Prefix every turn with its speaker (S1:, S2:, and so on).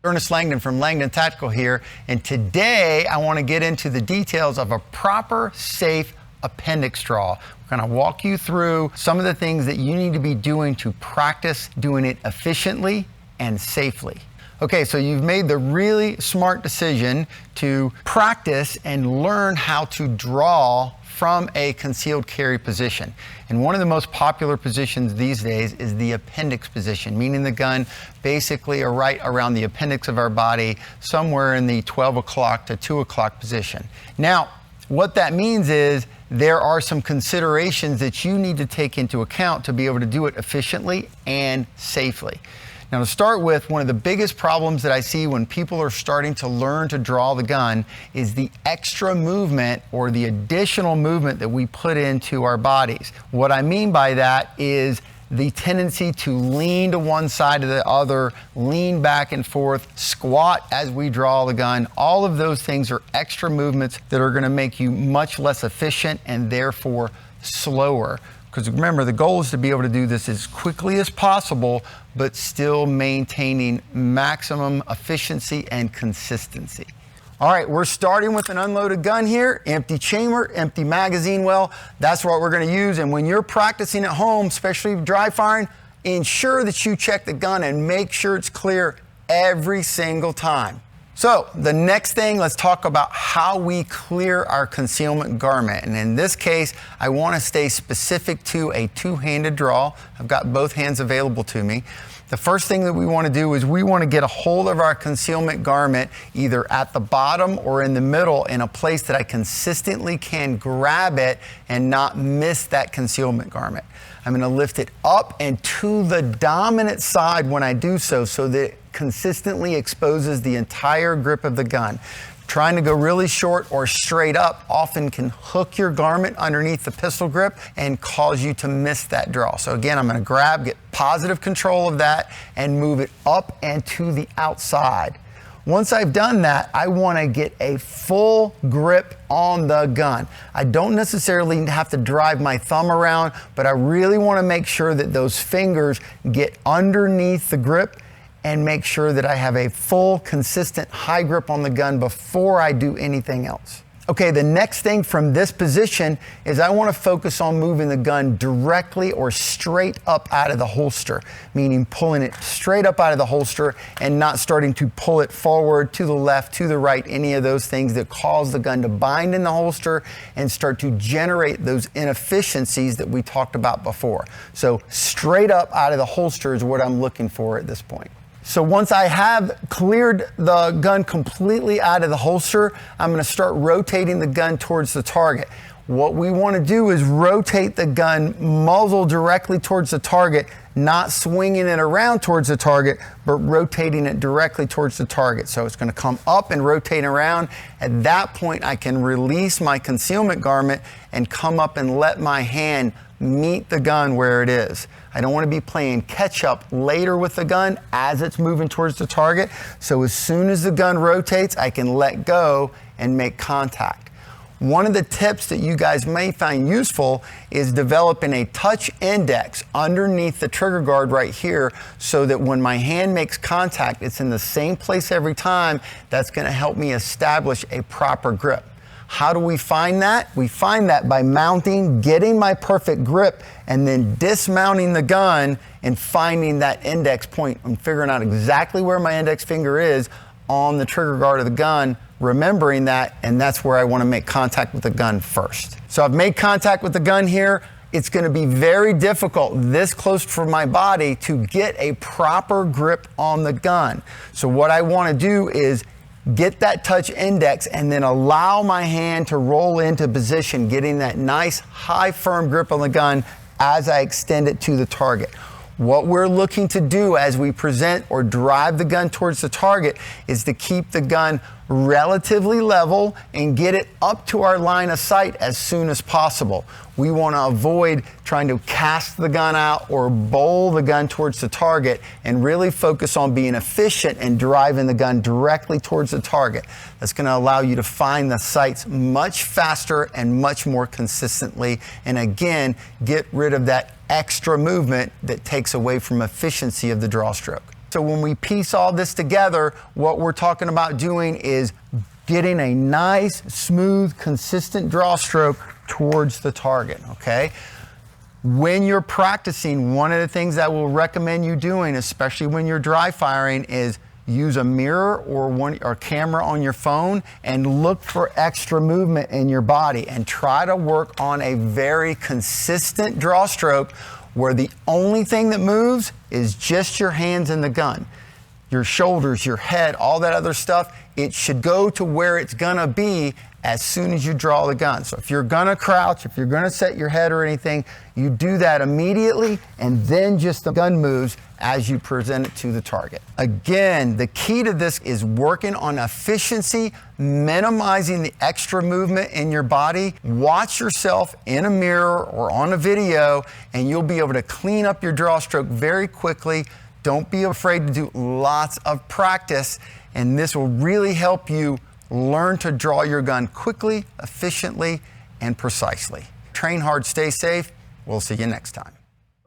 S1: Ernest Langdon from Langdon Tactical here, and today I want to get into the details of a proper, safe appendix draw. We're going to walk you through some of the things that you need to be doing to practice doing it efficiently and safely. Okay, so you've made the really smart decision to practice and learn how to draw from a concealed carry position. And one of the most popular positions these days is the appendix position, meaning the gun basically right around the appendix of our body, somewhere in the 12 o'clock to 2 o'clock position. Now, what that means is there are some considerations that you need to take into account to be able to do it efficiently and safely. Now, to start with, one of the biggest problems that I see when people are starting to learn to draw the gun is the extra movement or the additional movement that we put into our bodies. What I mean by that is the tendency to lean to one side or the other, lean back and forth, squat as we draw the gun. All of those things are extra movements that are going to make you much less efficient and therefore slower. Because remember, the goal is to be able to do this as quickly as possible, but still maintaining maximum efficiency and consistency. All right, we're starting with an unloaded gun here, empty chamber, empty magazine well. That's what we're going to use. And when you're practicing at home, especially dry firing, ensure that you check the gun and make sure it's clear every single time. So the next thing, let's talk about how we clear our concealment garment. And in this case, I want to stay specific to a two-handed draw. I've got both hands available to me. The first thing that we want to do is we want to get a hold of our concealment garment either at the bottom or in the middle in a place that I consistently can grab it and not miss that concealment garment. I'm going to lift it up and to the dominant side when I do so that it consistently exposes the entire grip of the gun. Trying to go really short or straight up often can hook your garment underneath the pistol grip and cause you to miss that draw. So again, I'm going to grab, get positive control of that and move it up and to the outside. Once I've done that, I want to get a full grip on the gun. I don't necessarily have to drive my thumb around, but I really want to make sure that those fingers get underneath the grip and make sure that I have a full, consistent, high grip on the gun before I do anything else. Okay, the next thing from this position is I want to focus on moving the gun directly or straight up out of the holster, meaning pulling it straight up out of the holster and not starting to pull it forward, to the left, to the right, any of those things that cause the gun to bind in the holster and start to generate those inefficiencies that we talked about before. So straight up out of the holster is what I'm looking for at this point. So once I have cleared the gun completely out of the holster, I'm going to start rotating the gun towards the target. What we want to do is rotate the gun muzzle directly towards the target, not swinging it around towards the target, but rotating it directly towards the target. So it's going to come up and rotate around. At that point, I can release my concealment garment and come up and let my hand meet the gun where it is. I don't want to be playing catch up later with the gun as it's moving towards the target. So as soon as the gun rotates, I can let go and make contact. One of the tips that you guys may find useful is developing a touch index underneath the trigger guard right here so that when my hand makes contact, it's in the same place every time. That's going to help me establish a proper grip. How do we find that? We find that by mounting, getting my perfect grip, and then dismounting the gun and finding that index point and figuring out exactly where my index finger is on the trigger guard of the gun, remembering that, and that's where I want to make contact with the gun first. So I've made contact with the gun here. It's going to be very difficult this close for my body to get a proper grip on the gun. So what I want to do is get that touch index and then allow my hand to roll into position, getting that nice high firm grip on the gun as I extend it to the target. What we're looking to do as we present or drive the gun towards the target is to keep the gun relatively level and get it up to our line of sight as soon as possible. We want to avoid trying to cast the gun out or bowl the gun towards the target and really focus on being efficient and driving the gun directly towards the target. That's going to allow you to find the sights much faster and much more consistently, and again, get rid of that extra movement that takes away from efficiency of the draw stroke. So So when we piece all this together, what we're talking about doing is getting a nice, smooth, consistent draw stroke towards the target, okay? When you're practicing, one of the things that we'll recommend you doing, especially when you're dry firing, is use a mirror or camera on your phone and look for extra movement in your body and try to work on a very consistent draw stroke where the only thing that moves is just your hands and the gun. Your shoulders, your head, all that other stuff, it should go to where it's gonna be as soon as you draw the gun. So if you're gonna crouch, if you're gonna set your head or anything, you do that immediately and then just the gun moves as you present it to the target. Again, the key to this is working on efficiency, minimizing the extra movement in your body. Watch yourself in a mirror or on a video and you'll be able to clean up your draw stroke very quickly. Don't be afraid to do lots of practice, and this will really help you learn to draw your gun quickly, efficiently, and precisely. Train hard, stay safe. We'll see you next time.